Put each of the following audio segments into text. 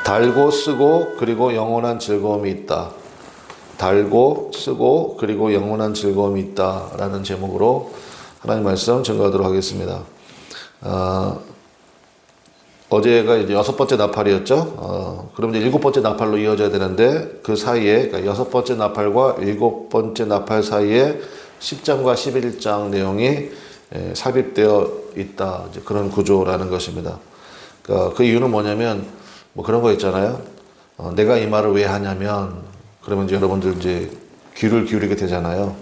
달고 쓰고 그리고 영원한 즐거움이 있다. 달고 쓰고 그리고 영원한 즐거움이 있다 라는 제목으로 하나님 말씀 증거하도록 하겠습니다. 어제가 이제 6번째 나팔이었죠. 그럼 이제 7번째 나팔로 이어져야 되는데 그 사이에, 그러니까 6번째 나팔과 7번째 나팔 사이에 10장과 11장 내용이 삽입되어 있다. 이제 그런 구조라는 것입니다. 그러니까 그 이유는 뭐냐면 뭐 그런 거 있잖아요. 내가 이 말을 왜 하냐면, 그러면 이제 여러분들 이제 귀를 기울이게 되잖아요.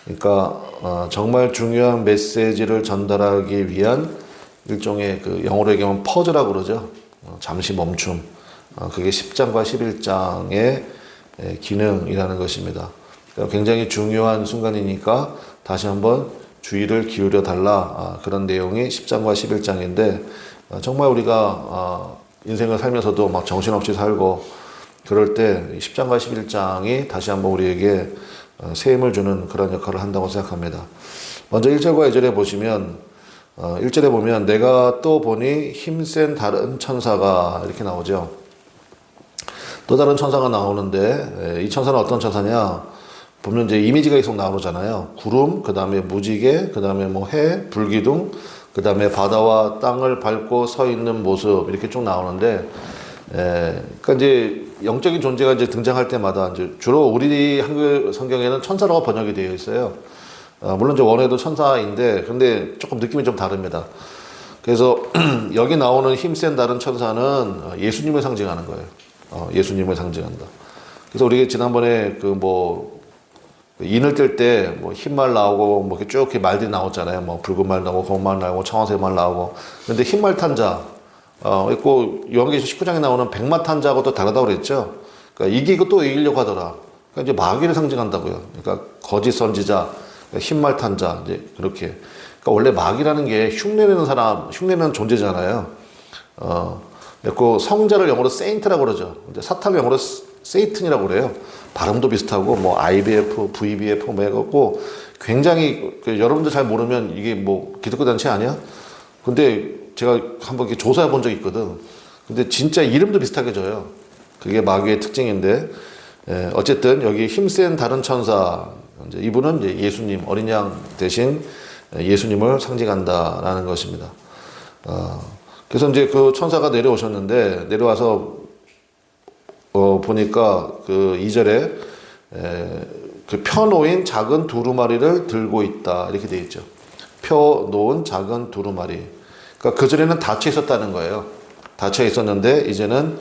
그러니까 정말 중요한 메시지를 전달하기 위한 일종의 그 영어로 얘기하면 퍼즈라고 그러죠. 잠시 멈춤. 그게 10장과 11장의 기능이라는 것입니다. 그러니까 굉장히 중요한 순간이니까 다시 한번 주의를 기울여 달라. 그런 내용이 10장과 11장인데 정말 우리가 인생을 살면서도 막 정신없이 살고 그럴 때 10장과 11장이 다시 한번 우리에게 새 힘을 주는 그런 역할을 한다고 생각합니다. 먼저 1절과 2절에 보시면 1절에 보면 내가 또 보니 힘센 다른 천사가 이렇게 나오죠. 또 다른 천사가 나오는데 이 천사는 어떤 천사냐? 보면 이제 이미지가 계속 나오잖아요. 구름, 그 다음에 무지개, 그 다음에 뭐 해, 불기둥, 그 다음에 바다와 땅을 밟고 서 있는 모습 이렇게 쭉 나오는데, 그러니까 이제 영적인 존재가 이제 등장할 때마다 이제 주로 우리 한글 성경에는 천사라고 번역이 되어 있어요. 물론 이제 원어도 천사인데, 근데 조금 느낌이 좀 다릅니다. 그래서 여기 나오는 힘센 다른 천사는 예수님을 상징하는 거예요. 예수님을 상징한다. 그래서 우리가 지난번에 그 뭐 인을 뜰 때 뭐 흰말 나오고 뭐 이렇게 쭉 이렇게 말들이 나왔잖아요. 뭐 붉은 말 나오고 검은 말 나오고 청아색 말 나오고. 근데 흰말 탄 자, 있고 요한계시록 19장에 나오는 백마 탄 자하고 또 다르다고 그랬죠. 그러니까 이기고 또 이기려고 하더라. 그러니까 이제 마귀를 상징한다고요. 그러니까 거짓 선지자, 흰말 탄 자, 이제 그렇게. 그러니까 원래 마귀라는 게 흉내내는 사람, 흉내내는 존재잖아요. 그리고 성자를 영어로 세인트라고 그러죠. 근데 사탄을 영어로 세이튼이라고 그래요. 발음도 비슷하고 뭐 IBF, VBF 뭐 해갖고 굉장히 여러분들 잘 모르면 이게 뭐 기독교 단체 아니야? 근데 제가 한번 이렇게 조사해 본 적이 있거든. 근데 진짜 이름도 비슷하게 져요. 그게 마귀의 특징인데, 어쨌든 여기 힘센 다른 천사, 이제 이분은 이제 예수님, 어린 양 대신 예수님을 상징한다라는 것입니다. 그래서 이제 그 천사가 내려오셨는데, 내려와서 보니까 그 2절에 그 펴놓인 작은 두루마리를 들고 있다 이렇게 되어 있죠. 펴놓은 작은 두루마리. 그러니까 그 전에는 닫혀 있었다는 거예요. 닫혀 있었는데 이제는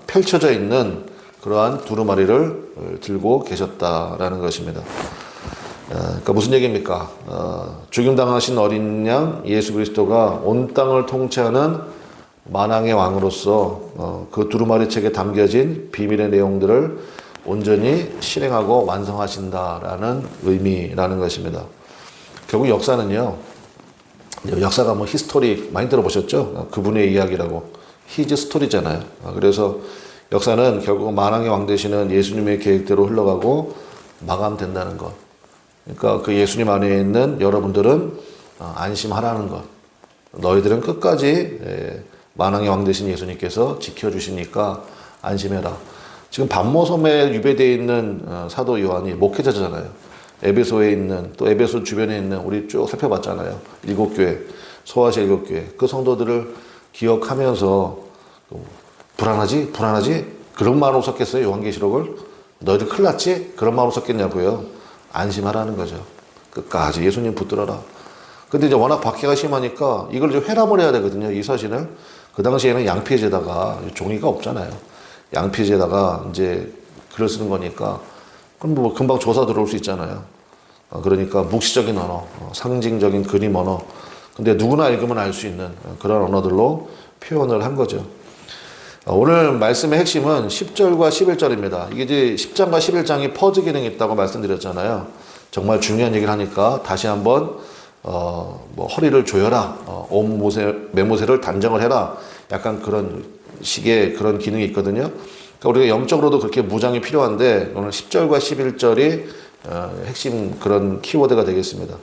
펼쳐져 있는 그러한 두루마리를 들고 계셨다라는 것입니다. 그러니까 무슨 얘기입니까? 죽임당하신 어린 양 예수 그리스도가 온 땅을 통치하는 만왕의 왕으로서 그 두루마리 책에 담겨진 비밀의 내용들을 온전히 실행하고 완성하신다라는 의미라는 것입니다. 결국 역사는요, 역사가 뭐 히스토리 많이 들어보셨죠? 그분의 이야기라고. 히즈 스토리잖아요. 그래서 역사는 결국 만왕의 왕 되시는 예수님의 계획대로 흘러가고 마감된다는 것. 그러니까 그 예수님 안에 있는 여러분들은 안심하라는 것. 너희들은 끝까지 만왕의 왕 되신 예수님께서 지켜주시니까 안심해라. 지금 반모섬에 유배되어 있는 사도 요한이 목회자잖아요. 에베소에 있는, 또 에베소 주변에 있는, 우리 쭉 살펴봤잖아요. 7교회, 소아시아 7교회. 그 성도들을 기억하면서 불안하지? 불안하지? 그런 마음으로 썼겠어요, 요한계시록을? 너희들 큰일 났지? 그런 마음으로 썼겠냐고요. 안심하라는 거죠. 끝까지 예수님 붙들어라. 근데 이제 워낙 박해가 심하니까 이걸 이제 회람을 해야 되거든요, 이 사진을. 그 당시에는 양피지에다가 종이가 없잖아요. 양피지에다가 이제 글을 쓰는 거니까 그럼 뭐 금방 조사 들어올 수 있잖아요. 그러니까 묵시적인 언어, 상징적인 그림 언어. 근데 누구나 읽으면 알 수 있는 그런 언어들로 표현을 한 거죠. 오늘 말씀의 핵심은 10절과 11절입니다. 이게 이제 10장과 11장이 퍼즈 기능이 있다고 말씀드렸잖아요. 정말 중요한 얘기를 하니까 다시 한번 뭐 허리를 조여라, 온 매모새를 단정을 해라, 약간 그런 식의 그런 기능이 있거든요. 그러니까 우리가 영적으로도 그렇게 무장이 필요한데 오늘 10절과 11절이 핵심 그런 키워드가 되겠습니다.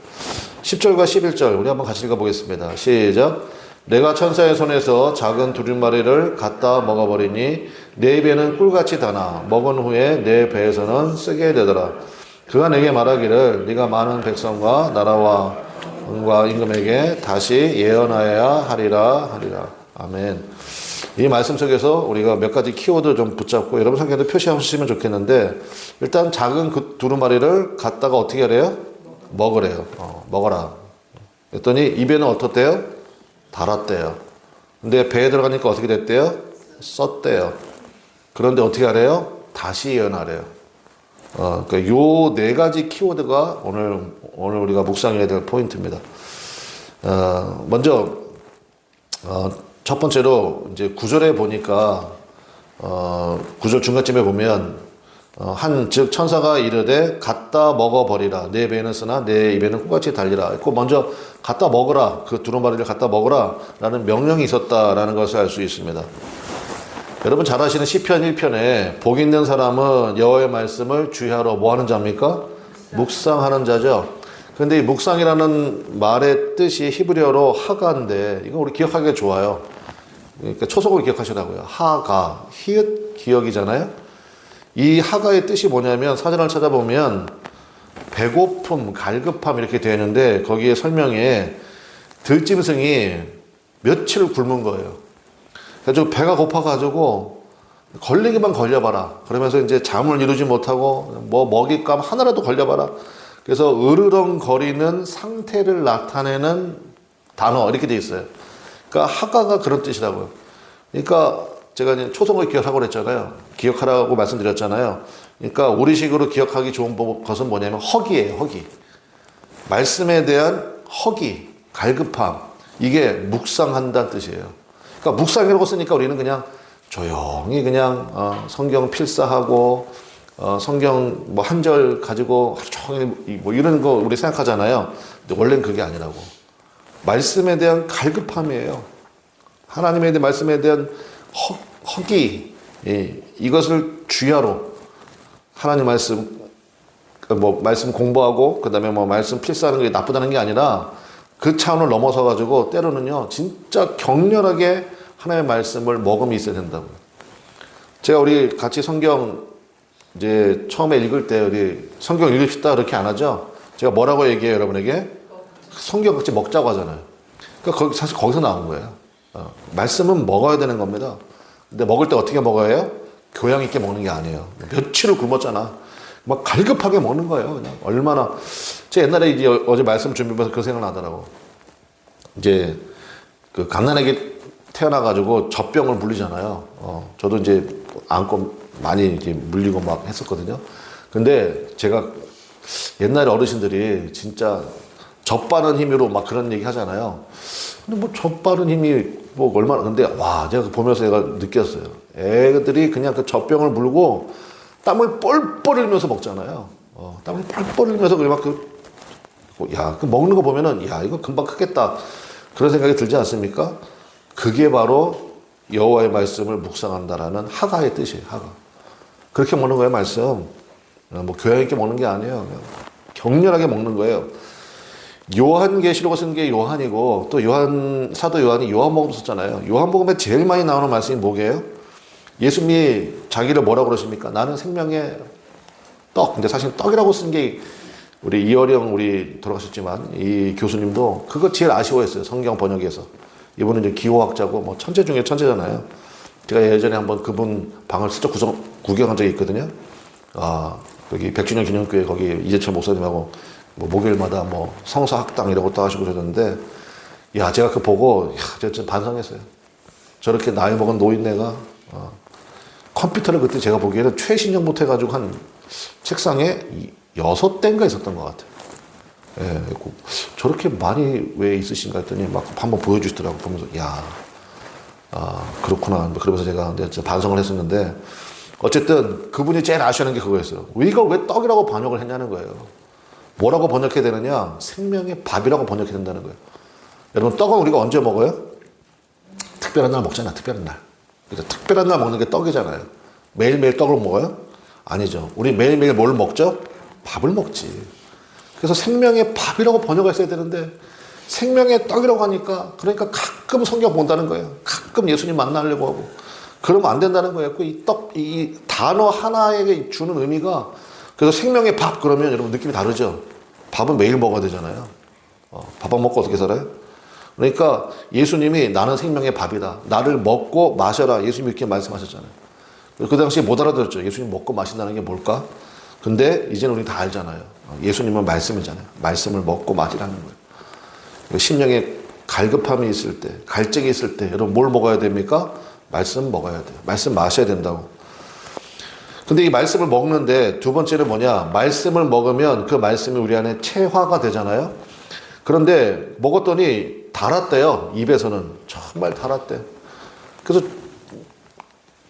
10절과 11절 우리 한번 같이 읽어보겠습니다. 시작. 내가 천사의 손에서 작은 두루마리를 갖다 먹어버리니 내 입에는 꿀같이 다나 먹은 후에 내 배에서는 쓰게 되더라. 그가 내게 말하기를 네가 많은 백성과 나라와 은과 임금에게 다시 예언하여야 하리라. 아멘. 이 말씀 속에서 우리가 몇 가지 키워드 좀 붙잡고 여러분 성경에도 표시하시면 좋겠는데, 일단 작은 그 두루마리를 갖다가 어떻게 하래요? 먹으래요. 먹어라. 그랬더니 입에는 어떻대요? 달았대요. 근데 배에 들어가니까 어떻게 됐대요? 썼대요. 그런데 어떻게 하래요? 다시 예언하래요. 그러니까 요 네 가지 키워드가 오늘 우리가 묵상해야 될 포인트입니다. 먼저 첫 번째로 이제 구절에 보니까 9절 중간쯤에 보면 즉 천사가 이르되 갖다 먹어버리라. 내 배에는 쓰나 내 입에는 꿀같이 달리라. 그 먼저 갖다 먹으라. 그 두루마리를 갖다 먹으라 라는 명령이 있었다라는 것을 알 수 있습니다. 여러분 잘 아시는 시편 1편에 복 있는 사람은 여호와의 말씀을 주의하러 뭐 하는 자입니까? 묵상하는 자죠. 근데 이 묵상이라는 말의 뜻이 히브리어로 하가인데, 이거 우리 기억하기가 좋아요. 그러니까 초속으로 기억하시라고요. 하가, 히읗 기억이잖아요. 이 하가의 뜻이 뭐냐면 사전을 찾아보면 배고픔, 갈급함 이렇게 되어 있는데, 거기에 설명에 들짐승이 며칠 굶은 거예요. 그래서 배가 고파가지고 걸리기만 걸려봐라. 그러면서 이제 잠을 이루지 못하고 뭐 먹잇감 하나라도 걸려봐라. 그래서 으르렁거리는 상태를 나타내는 단어 이렇게 돼 있어요. 그러니까 하가가 그런 뜻이라고요. 그러니까 제가 이제 초성을 기억하고 그랬잖아요. 기억하라고 말씀드렸잖아요. 그러니까 우리식으로 기억하기 좋은 것은 뭐냐면 허기예요. 허기. 말씀에 대한 허기, 갈급함. 이게 묵상한다는 뜻이에요. 그러니까 묵상이라고 쓰니까 우리는 그냥 조용히 그냥 성경 필사하고 성경 뭐 한 절 가지고 하루 종일 뭐 이런 거 우리 생각하잖아요. 근데 원래는 그게 아니라고. 말씀에 대한 갈급함이에요. 하나님에 대한 말씀에 대한 허기, 이것을 주야로 하나님 말씀 뭐 말씀 공부하고 그다음에 뭐 말씀 필사하는 게 나쁘다는 게 아니라 그 차원을 넘어서 가지고 때로는요 진짜 격렬하게 하나님의 말씀을 먹음이 있어야 된다고요. 제가 우리 같이 성경 이제 처음에 읽을 때 우리 성경 읽읍시다 그렇게 안 하죠. 제가 뭐라고 얘기해요 여러분에게? 성경 같이 먹자고 하잖아요. 그러니까 사실 거기서 나온 거예요. 말씀은 먹어야 되는 겁니다. 근데 먹을 때 어떻게 먹어야 해요? 교양 있게 먹는 게 아니에요. 며칠을 굶었잖아. 막 갈급하게 먹는 거예요. 그냥 얼마나. 제가 옛날에 이제 어제 말씀 준비하면서 그 생각 나더라고. 이제 그 갓난아기 태어나가지고 젖병을 물리잖아요. 저도 이제 안고 많이 이제 물리고 막 했었거든요. 근데 제가 옛날에 어르신들이 진짜 젖바른 힘으로 막 그런 얘기 하잖아요. 근데 뭐 젖바른 힘이 뭐 얼마나, 근데 와, 제가 보면서 내가 느꼈어요. 애들이 그냥 그 젖병을 물고 땀을 뻘뻘 흘리면서 먹잖아요. 땀을 뻘뻘 흘리면서 막 그 먹는 거 보면은 야, 이거 금방 크겠다. 그런 생각이 들지 않습니까? 그게 바로 여호와의 말씀을 묵상한다라는 하가의 뜻이에요. 하가. 그렇게 먹는 거예요, 말씀. 뭐 교양 있게 먹는 게 아니에요. 그냥 격렬하게 먹는 거예요. 요한계시록을 쓴 게 요한이고 또 사도 요한이 요한복음 썼잖아요. 요한복음에 제일 많이 나오는 말씀이 뭐게요? 예수님이 자기를 뭐라고 그러십니까? 나는 생명의 떡. 근데 사실 떡이라고 쓴 게 우리 이어령 우리 돌아가셨지만 이 교수님도 그거 제일 아쉬워했어요. 성경 번역에서. 이분은 이제 기호학자고 뭐 천재 중에 천재잖아요. 제가 예전에 한번 그분 방을 슬쩍 구경한 적이 있거든요. 여기 100주년 기념교회 거기 이재철 목사님하고 뭐 목요일마다 뭐 성서 학당 이런 것도 하시고 그러셨는데, 야, 제가 그거 보고 제가 좀 반성했어요. 저렇게 나이 먹은 노인네가 컴퓨터를 그때 제가 보기에는 최신형부터 해가지고 한 책상에 6대인가 있었던 것 같아요. 예, 저렇게 많이 왜 있으신가 했더니 막 한번 보여주시더라고. 보면서 그렇구나. 그러면서 제가 반성을 했었는데, 어쨌든 그분이 제일 아쉬워하는 게 그거였어요. 이거 왜 떡이라고 번역을 했냐는 거예요. 뭐라고 번역해야 되느냐? 생명의 밥이라고 번역해야 된다는 거예요. 여러분, 떡은 우리가 언제 먹어요? 특별한 날 먹잖아. 특별한 날. 그러니까 특별한 날 먹는 게 떡이잖아요. 매일매일 떡을 먹어요? 아니죠. 우리 매일매일 뭘 먹죠? 밥을 먹지. 그래서 생명의 밥이라고 번역했어야 되는데 생명의 떡이라고 하니까, 그러니까 가끔 성경 본다는 거예요. 가끔 예수님 만나려고 하고 그러면 안 된다는 거예요. 이 단어 하나에 주는 의미가, 그래서 생명의 밥 그러면 여러분 느낌이 다르죠? 밥은 매일 먹어야 되잖아요. 밥 안 먹고 어떻게 살아요? 그러니까 예수님이 나는 생명의 밥이다. 나를 먹고 마셔라. 예수님이 이렇게 말씀하셨잖아요. 그 당시에 못 알아들었죠. 예수님 먹고 마신다는 게 뭘까? 근데 이제는 우리 다 알잖아요. 예수님은 말씀이잖아요. 말씀을 먹고 마시라는 거예요. 심령에 갈급함이 있을 때, 갈증이 있을 때 여러분 뭘 먹어야 됩니까? 말씀 먹어야 돼요. 말씀 마셔야 된다고. 근데 이 말씀을 먹는데 두 번째는 뭐냐? 말씀을 먹으면 그 말씀이 우리 안에 체화가 되잖아요. 그런데 먹었더니 달았대요. 입에서는. 정말 달았대요. 그래서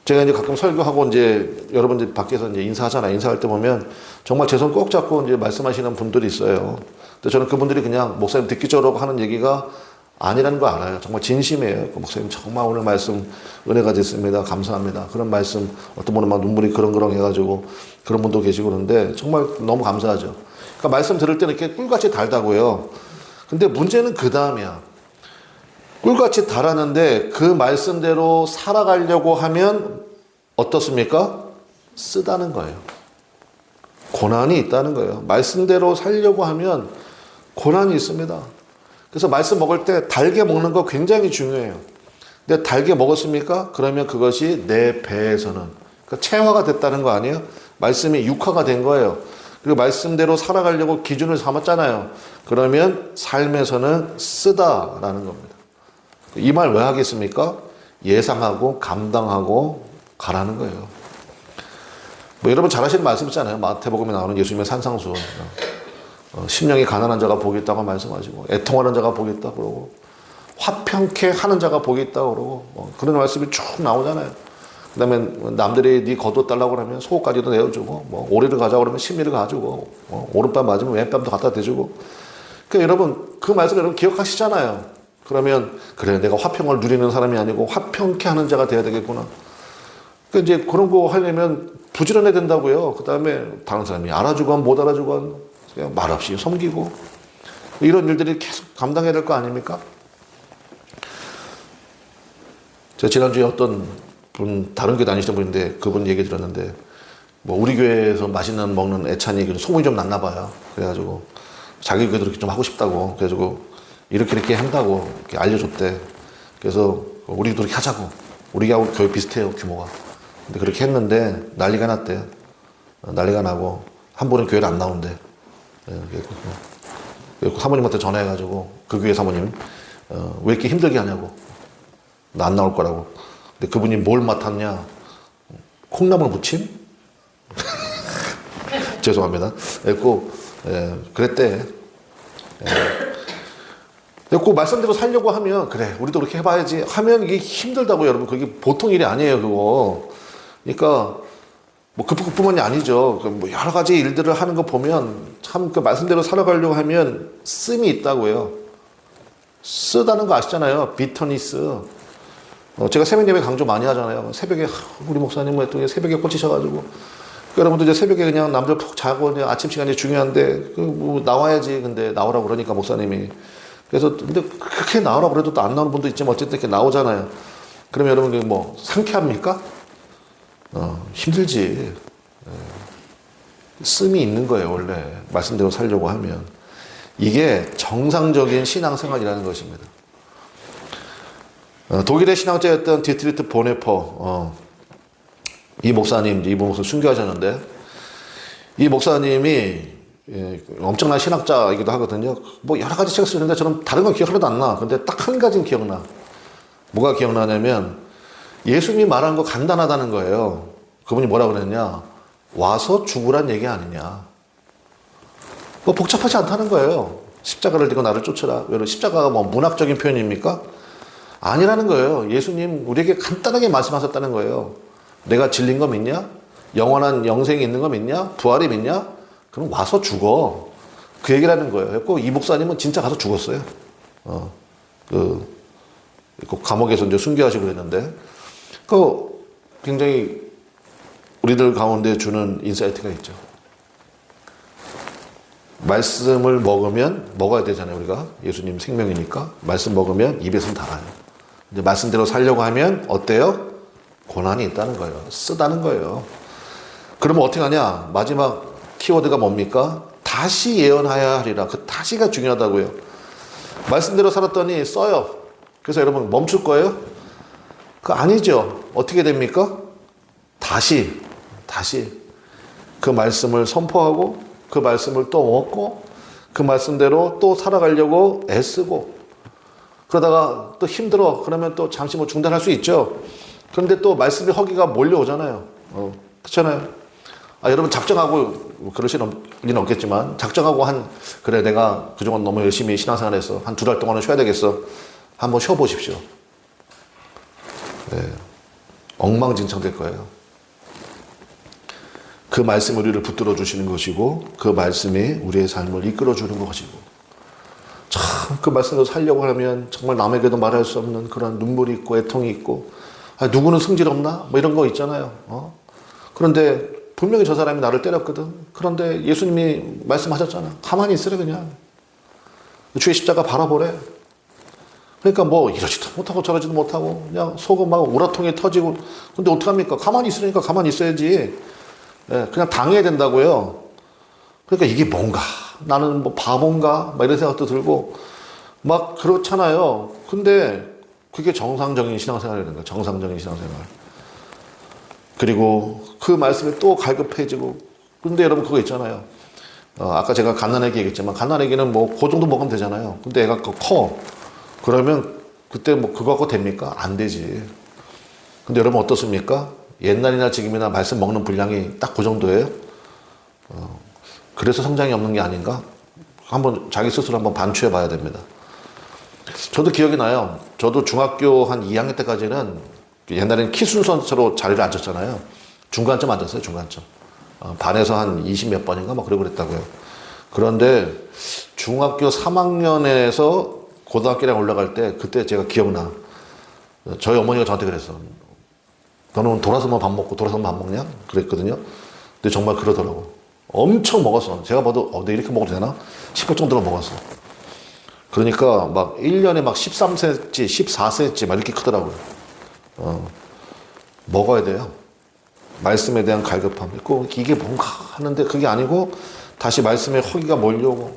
제가 이제 가끔 설교하고 이제 여러분들 밖에서 이제 인사하잖아요. 인사할 때 보면 정말 제 손 꼭 잡고 이제 말씀하시는 분들이 있어요. 근데 저는 그분들이 그냥 목사님 듣기 좋으라고 하는 얘기가 아니라는 거 알아요. 정말 진심이에요. 목사님 정말 오늘 말씀 은혜가 됐습니다. 감사합니다. 그런 말씀, 어떤 분은 막 눈물이 그렁그렁 해가지고 그런 분도 계시고 그러는데 정말 너무 감사하죠. 그러니까 말씀 들을 때는 이렇게 꿀같이 달다고요. 근데 문제는 그 다음이야. 꿀같이 달았는데 그 말씀대로 살아가려고 하면 어떻습니까? 쓰다는 거예요. 고난이 있다는 거예요. 말씀대로 살려고 하면 고난이 있습니다. 그래서 말씀 먹을 때 달게 먹는 거 굉장히 중요해요. 근데 달게 먹었습니까? 그러면 그것이 내 배에서는, 그러니까 체화가 됐다는 거 아니에요? 말씀이 육화가 된 거예요. 그리고 말씀대로 살아가려고 기준을 삼았잖아요. 그러면 삶에서는 쓰다라는 겁니다. 이 말 왜 하겠습니까? 예상하고 감당하고 가라는 거예요. 뭐 여러분 잘 아시는 말씀 있잖아요. 마태복음에 나오는 예수님의 산상수. 심령이 가난한 자가 복이 있다고 말씀하시고, 애통하는 자가 복이 있다고 그러고, 화평케 하는 자가 복이 있다고 그러고, 그런 말씀이 쭉 나오잖아요. 그 다음에 남들이 네 겉옷 달라고 그러면 속옷까지도 내어주고, 뭐 오리를 가자고 그러면 심리를 가지고, 오른뺨 맞으면 왼뺨도 갖다 대주고. 그러니까 여러분 그 말씀 여러분 기억하시잖아요. 그러면 그래, 내가 화평을 누리는 사람이 아니고 화평케 하는 자가 돼야 되겠구나. 그러니까 이제 그런 거 하려면 부지런해야 된다고요. 그 다음에 다른 사람이 알아주건 못 알아주건 그냥 말없이 섬기고, 이런 일들이 계속 감당해야 될 거 아닙니까? 제가 지난주에 어떤 분, 다른 교회 다니시던 분인데 그분 얘기 들었는데, 뭐 우리 교회에서 맛있는 먹는 애찬이 소문이 좀 났나 봐요. 그래가지고 자기 교회도 이렇게 좀 하고 싶다고, 그래가지고 이렇게 한다고 이렇게 알려줬대. 그래서 우리도 그렇게 하자고. 우리하고 교회 비슷해요, 규모가. 근데 그렇게 했는데 난리가 났대. 난리가 나고 한 분은 교회를 안 나온대. 그래서 사모님한테 전화해가지고, 그 교회 사모님 왜 이렇게 힘들게 하냐고. 나 안 나올 거라고. 근데 그분이 뭘 맡았냐? 콩나물 무침? 죄송합니다. 그랬대. 그 말씀대로 살려고 하면, 그래 우리도 그렇게 해봐야지 하면 이게 힘들다고. 여러분 그게 보통 일이 아니에요, 그거. 그러니까 뭐 그뿐만이 아니죠. 뭐 여러 가지 일들을 하는 거 보면 참 그 말씀대로 살아가려고 하면 씀이 있다고요. 쓰다는 거 아시잖아요. 비터니스. 제가 새벽 예배 강조 많이 하잖아요. 새벽에 우리 목사님은 또 새벽에 꽂히셔가지고, 여러분들 이제 새벽에 그냥 남들 푹 자고 이제 아침 시간이 중요한데 뭐 나와야지. 근데 나오라고 그러니까 목사님이. 그래서 근데 그렇게 나오라고 그래도 또 안 나오는 분도 있지만 어쨌든 이렇게 나오잖아요. 그러면 여러분 뭐 상쾌합니까? 힘들지. 씀이 있는 거예요, 원래. 말씀대로 살려고 하면. 이게 정상적인 신앙생활이라는 것입니다. 독일의 신학자였던 디트리트 보네퍼, 이 목사님 순교하셨는데, 이 목사님이 엄청난 신학자이기도 하거든요. 뭐 여러 가지 책을 쓰는데 저는 다른 건 기억 하나도 안 나. 근데 딱 한 가지는 기억나. 뭐가 기억나냐면 예수님이 말한 거 간단하다는 거예요. 그분이 뭐라 그랬냐? 와서 죽으란 얘기 아니냐. 뭐 복잡하지 않다는 거예요. 십자가를 지고 나를 쫓으라. 십자가가 뭐 문학적인 표현입니까? 아니라는 거예요. 예수님 우리에게 간단하게 말씀하셨다는 거예요. 내가 진린 거 믿냐? 영원한 영생이 있는 거 믿냐? 부활이 믿냐? 그럼 와서 죽어. 그 얘기라는 거예요. 그래서 이 목사님은 진짜 가서 죽었어요. 그 감옥에서 이제 순교하시고 그랬는데, 굉장히 우리들 가운데 주는 인사이트가 있죠. 말씀을 먹어야 되잖아요, 우리가. 예수님 생명이니까. 말씀 먹으면 입에서는 달아요. 이제 말씀대로 살려고 하면 어때요? 고난이 있다는 거예요. 쓰다는 거예요. 그러면 어떻게 하냐? 마지막 키워드가 뭡니까? 다시 예언하여야 하리라. 그 다시가 중요하다고요. 말씀대로 살았더니 써요. 그래서 여러분 멈출 거예요? 그거 아니죠. 어떻게 됩니까? 다시 그 말씀을 선포하고 그 말씀을 또 먹고 그 말씀대로 또 살아가려고 애쓰고 그러다가 또 힘들어. 그러면 또 잠시 뭐 중단할 수 있죠. 그런데 또 말씀의 허기가 몰려오잖아요. 그렇잖아요. 여러분 작정하고 그러실 리는 없겠지만 작정하고 그래 내가 그동안 너무 열심히 신앙생활해서 한 2달 동안은 쉬어야 되겠어. 한번 쉬어보십시오. 네. 엉망진창 될 거예요. 그 말씀이 우리를 붙들어 주시는 것이고 그 말씀이 우리의 삶을 이끌어 주는 것이고 참 그 말씀으로 살려고 하면 정말 남에게도 말할 수 없는 그런 눈물이 있고 애통이 있고 누구는 성질 없나? 뭐 이런 거 있잖아요. 그런데 분명히 저 사람이 나를 때렸거든. 그런데 예수님이 말씀하셨잖아. 가만히 있으래 그냥. 주의 십자가 바라보래. 그러니까 뭐 이러지도 못하고 저러지도 못하고 그냥 속은 막 우라통이 터지고 근데 어떡합니까? 가만히 있으니까 가만히 있어야지. 그냥 당해야 된다고요. 그러니까 이게 뭔가? 나는 뭐 바본가? 막 이런 생각도 들고 막 그렇잖아요. 근데 그게 정상적인 신앙생활이라는 거예요. 정상적인 신앙생활. 그리고 그 말씀이 또 갈급해지고 근데 여러분 그거 있잖아요. 아까 제가 갓난아기 얘기했지만 갓난아기는 뭐 그 정도 먹으면 되잖아요. 근데 애가 커. 그러면 그때 뭐 그거 갖고 됩니까? 안 되지. 근데 여러분 어떻습니까? 옛날이나 지금이나 말씀 먹는 분량이 딱 그 정도예요. 그래서 성장이 없는 게 아닌가? 한번 자기 스스로 한번 반추해 봐야 됩니다. 저도 기억이 나요. 저도 중학교 한 2학년 때까지는 옛날에는 키 순서로 자리를 앉았잖아요. 중간쯤 앉았어요. 중간쯤. 반에서 한 20 몇 번인가 막 그러고 그랬다고요. 그런데 중학교 3학년에서 고등학교에 올라갈 때 그때 제가 기억나. 저희 어머니가 저한테 그랬어. 너는 돌아서만 밥 먹고 돌아서만 밥 먹냐? 그랬거든요. 근데 정말 그러더라고. 엄청 먹었어. 제가 봐도 내가 이렇게 먹어도 되나? 싶을 정도로 먹었어. 그러니까 막 1년에 막 13cm, 14cm 막 이렇게 크더라고요. 먹어야 돼요. 말씀에 대한 갈급함. 이게 뭔가 하는데 그게 아니고 다시 말씀에 허기가 몰려오고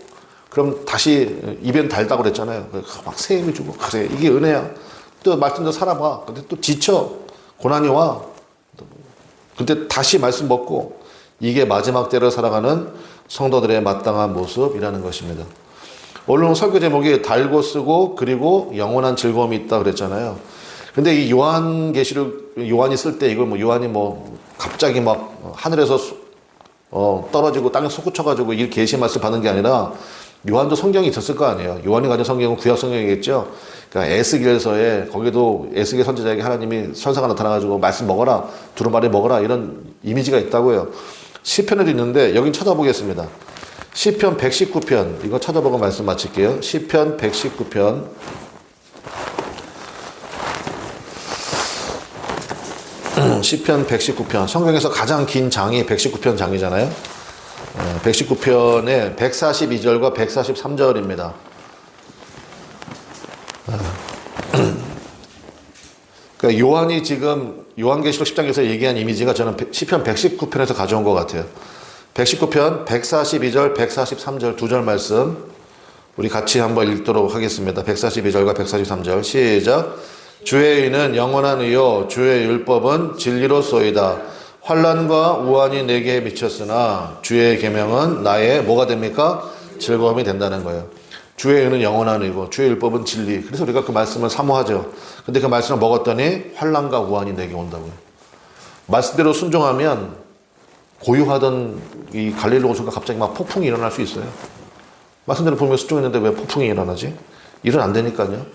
그럼 다시 입엔 달다고 그랬잖아요. 막 세임이 주고 그래 이게 은혜야. 또 말씀대로 살아봐. 근데 또 지쳐. 고난이 와. 근데 다시 말씀 먹고 이게 마지막 때를 살아가는 성도들의 마땅한 모습이라는 것입니다. 오늘 설교 제목이 달고 쓰고 그리고 영원한 즐거움이 있다 그랬잖아요. 근데 이 요한이 쓸 때 이걸 요한이 갑자기 막 하늘에서 떨어지고 땅에 솟구쳐가지고 이 계시 말씀 받는 게 아니라 요한도 성경이 있었을 거 아니에요. 요한이 가진 성경은 구약 성경이겠죠. 그러니까 에스겔서에 거기도 에스겔 선지자에게 하나님이 선사가 나타나가지고 말씀 먹어라, 두루마리 먹어라 이런 이미지가 있다고요. 시편에도 있는데 여긴 찾아보겠습니다. 시편 119편 이거 찾아보고 말씀 마칠게요. 시편 119편 시편 119편 성경에서 가장 긴 장이 119편 장이잖아요. 119편의 142절과 143절입니다. 그러니까 요한이 지금 요한계시록 10장에서 얘기한 이미지가 저는 시편 119편에서 가져온 것 같아요. 119편 142절, 143절 두 절 말씀 우리 같이 한번 읽도록 하겠습니다. 142절과 143절 시작. 주의 의는 영원한 의요 주의 율법은 진리로소이다. 환난과 우환이 내게 미쳤으나 주의 계명은 나의 뭐가 됩니까? 즐거움이 된다는 거예요. 주의 의는 영원한 의고 주의 율법은 진리. 그래서 우리가 그 말씀을 사모하죠. 근데 그 말씀을 먹었더니 환난과 우환이 내게 온다고요. 말씀대로 순종하면 고요하던 이 갈릴리 호수가 갑자기 막 폭풍이 일어날 수 있어요. 말씀대로 보면 순종했는데 왜 폭풍이 일어나지? 일은 안 되니까요.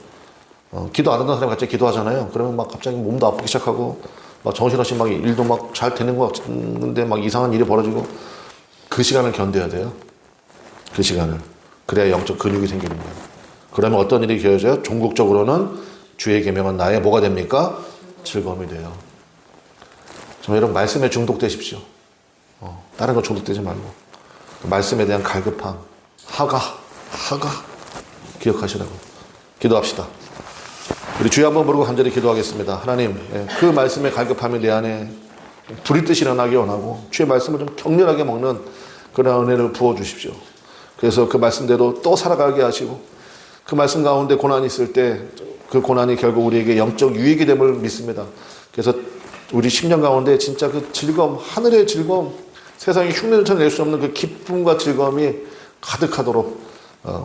기도 안 하던 사람이 갑자기 기도하잖아요. 그러면 막 갑자기 몸도 아프기 시작하고 막 정신없이 막 일도 막 잘 되는 것 같은데 막 이상한 일이 벌어지고 그 시간을 견뎌야 돼요. 그 시간을. 그래야 영적 근육이 생기는 거예요. 그러면 어떤 일이 기어져요? 종국적으로는 주의 계명은 나의 뭐가 됩니까? 즐거움이 돼요. 정말 여러분 말씀에 중독되십시오. 다른 거 중독되지 말고 그 말씀에 대한 갈급함, 하가 기억하시라고. 기도합시다. 우리 주여 한번 부르고 간절히 기도하겠습니다. 하나님, 그 말씀의 갈급함이 내 안에 불이 뜻이 일어나기 원하고 주의 말씀을 좀 격렬하게 먹는 그런 은혜를 부어주십시오. 그래서 그 말씀대로 또 살아가게 하시고 그 말씀 가운데 고난이 있을 때 그 고난이 결국 우리에게 영적 유익이 됨을 믿습니다. 그래서 우리 10년 가운데 진짜 그 즐거움, 하늘의 즐거움, 세상에 흉내를 쳐낼 수 없는 그 기쁨과 즐거움이 가득하도록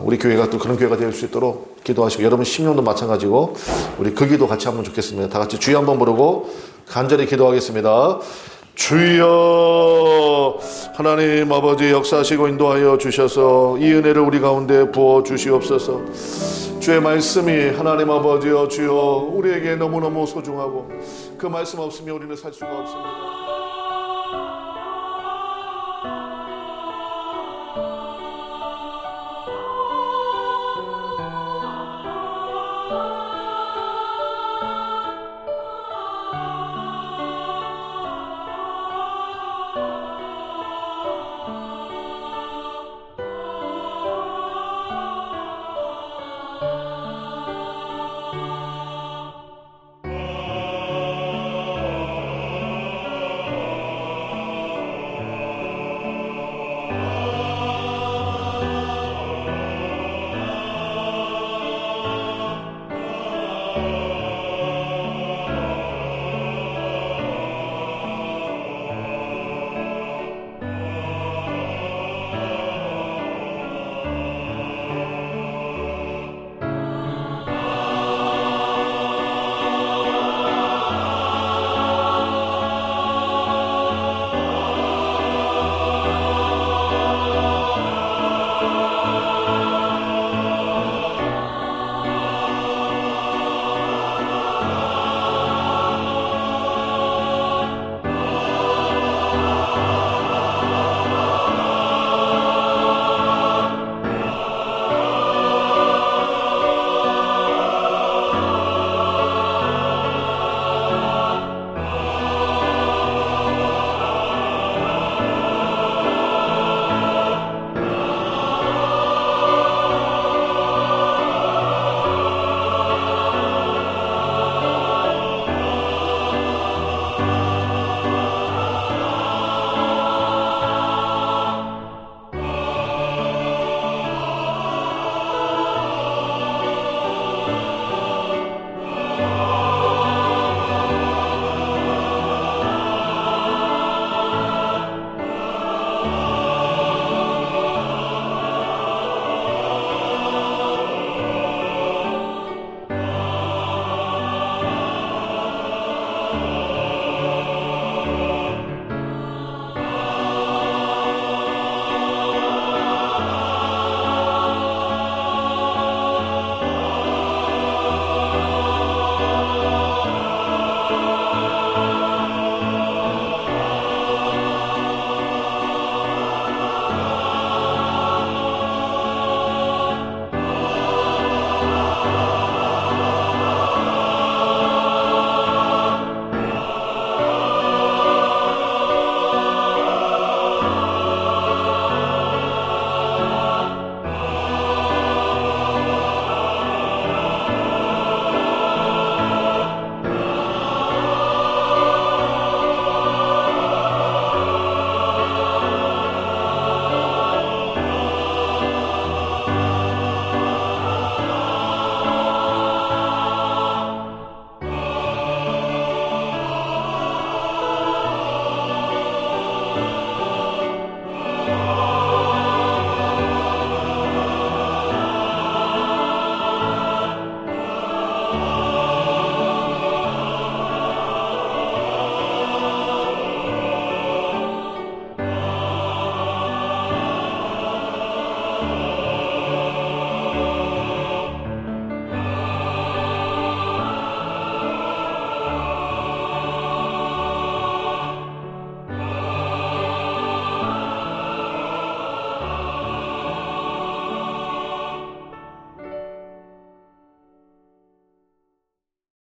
우리 교회가 또 그런 교회가 될 수 있도록 기도하시고 여러분 10년도 마찬가지고 우리 그 기도 같이 하면 좋겠습니다. 다 같이 주여 한번 부르고 간절히 기도하겠습니다. 주여 하나님 아버지 역사하시고 인도하여 주셔서 이 은혜를 우리 가운데 부어 주시옵소서. 주의 말씀이 하나님 아버지여 주여 우리에게 너무너무 소중하고 그 말씀 없으면 우리는 살 수가 없습니다.